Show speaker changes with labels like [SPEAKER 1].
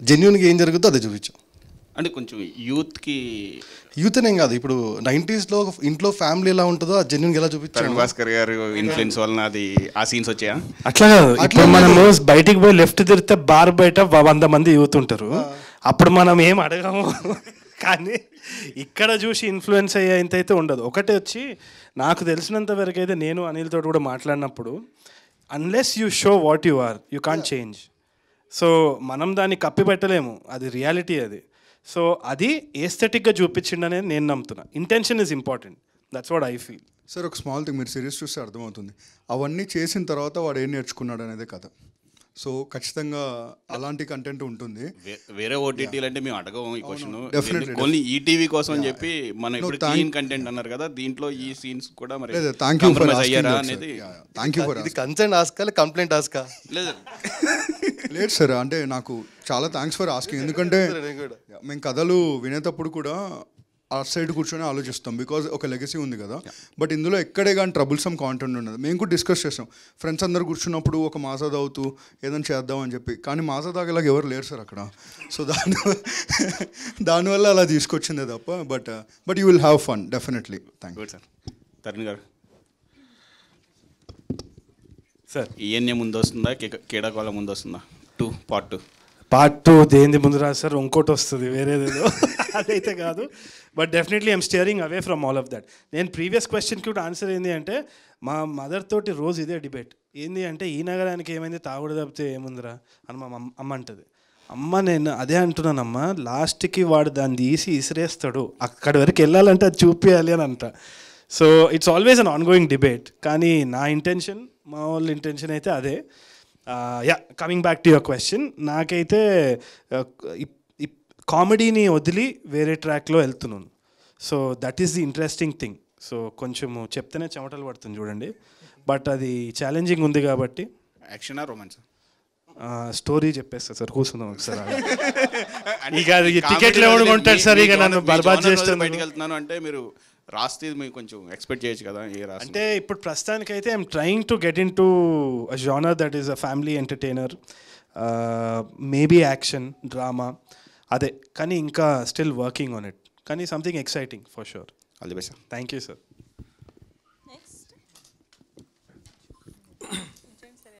[SPEAKER 1] జెన్యున్గా ఏం జరుగుతుందో అదే చూపించాం.
[SPEAKER 2] అంటే కొంచెం యూత్కి
[SPEAKER 1] యూత్ అనేం కాదు, ఇప్పుడు 90s ఇంట్లో ఫ్యామిలీ ఎలా ఉంటుందో ఆ జెన్యున్గా ఎలా చూపించాం.
[SPEAKER 2] తరుణ్ భాస్కర్ గారు ఇన్ఫ్లుయెన్స్ వలన అది ఆ సీన్స్ వచ్చాయా?
[SPEAKER 3] అట్లా కాదు, ఇప్పుడు మనము బయటికి పోయి లెఫ్ట్ తిరిగితే బార్ బయట 100 మంది యూత్ ఉంటారు, అప్పుడు మనం ఏం అడగము. కానీ ఇక్కడ చూసి ఇన్ఫ్లుయెన్స్ అయ్యేంత అయితే ఉండదు. ఒకటి వచ్చి నాకు తెలిసినంత వరకు అయితే నేను అనిల్ తోటి కూడా మాట్లాడినప్పుడు, unless you show what you are you can't change. So మనం దాన్ని కప్పి పెట్టలేము, అది రియాలిటీ అది. సో అది ఏస్థెటిక్గా చూపించిండనే నేను నమ్ముతున్నా. Intention is important, that's what I feel.
[SPEAKER 4] Sir ఒక స్మాల్ థింగ్, మీరు సిరీస్ చూస్తే అర్థమవుతుంది అవన్నీ చేసిన తర్వాత వాడు ఏం నేర్చుకున్నాడు అనేది కథ. సో ఖచ్చితంగా అలాంటి కంటెంట్ ఉంటుంది.
[SPEAKER 2] వేరే ఓటీటీలు అంటే మేము అడగము ఈ క్వశ్చన్,
[SPEAKER 4] Definitely.
[SPEAKER 2] ఓన్లీ ఈటీవీ కోసం అని చెప్పి మనం ఇప్పుడు క్లీన్ కంటెంట్ అన్నారు కదా, దీంట్లో ఈ సీన్స్ కూడా మరి
[SPEAKER 4] థ్యాంక్ యూ ఫర్
[SPEAKER 2] compromise అయ్యారా అనేది.
[SPEAKER 4] థ్యాంక్ యూ ఫర్
[SPEAKER 1] ఇది కన్సర్న్ ఆస్కా కంప్లైంట్ ఆస్కా?
[SPEAKER 2] లేదు
[SPEAKER 4] లేదు సార్, అంటే నాకు చాలా థ్యాంక్స్ ఫర్ ఆస్కింగ్. ఎందుకంటే మేము కథలు వినేటప్పుడు కూడా ఆ సైడ్ కూర్చొని ఆలోచిస్తాం, బికాజ్ ఒక లెగసీ ఉంది కదా. బట్ ఇందులో ఎక్కడే కానీ ట్రబుల్సమ్ కాంటెంట్ ఉండదు. మేము కూడా డిస్కస్ చేస్తాం ఫ్రెండ్స్ అందరు కూర్చున్నప్పుడు, ఒక మాసా తాగుతూ ఏదైనా చేద్దాం అని చెప్పి. కానీ మాసా తాగేలాగా ఎవరు లేరు సార్ అక్కడ. సో దానివల్ల అలా తీసుకొచ్చిందే తప్ప. But you will have fun definitely. Thank you
[SPEAKER 2] sir. Tarun గారు
[SPEAKER 3] సార్,
[SPEAKER 2] ఈఎన్ఏ ముందు వస్తుందా, కేడాకోల ముందు వస్తుందా?
[SPEAKER 3] పార్ట్ 2 దేని ముందు రాదు సార్, ఇంకోటి వస్తుంది వేరేదేదో. అదైతే కాదు. But definitely I'm steering away from all of that. నేను ప్రీవియస్ క్వశ్చన్కి కూడా ఆన్సర్ ఏంటి అంటే, మా మదర్ తోటి రోజు ఇదే డిబేట్. ఏంది అంటే, ఈ నగరానికి ఏమైంది, తాగుడు తప్పితే ఏముందిరా అని మా అమ్మ అంటది. అమ్మ నేను అదే అంటున్నానమ్మా, లాస్ట్కి వాడు దాన్ని తీసి ఇసిరేస్తాడు, అక్కడి వరకు వెళ్ళాలంటే అది చూపించాలి అని అంట. So it's always an ongoing debate. కానీ నా ఇంటెన్షన్, మా వాళ్ళ ఇంటెన్షన్ అయితే అదే. Coming back to your question, నాకైతే కామెడీని వదిలి వేరే ట్రాక్లో వెళ్తున్నాను. So that is the interesting thing. So కొంచెము చెప్తేనే చెమటలు పడుతుంది చూడండి, బట్ అది ఛాలెంజింగ్ ఉంది కాబట్టి.
[SPEAKER 2] యాక్షనా రొమాన్స్?
[SPEAKER 3] స్టోరీ చెప్పేస్తా సార్, కూర్చుందాం ఒకసారి. ఇక టికెట్లు ఎవరు కొంటాడు సార్, ఇక నన్ను బర్బాద్ చేస్తాను.
[SPEAKER 2] బయటకు వెళ్తున్నాను అంటే మీరు రాస్తే మీరు కొంచెం ఎక్స్పెక్ట్ చేయొచ్చు కదా.
[SPEAKER 3] అంటే ఇప్పుడు ప్రస్తుతానికైతే I'm trying to get in to a genre that is a family entertainer, maybe action drama అదే. కానీ ఇంకా స్టిల్ వర్కింగ్ ఆన్ ఇట్, కానీ something exciting for sure.
[SPEAKER 2] All the best sir.
[SPEAKER 3] Thank you sir.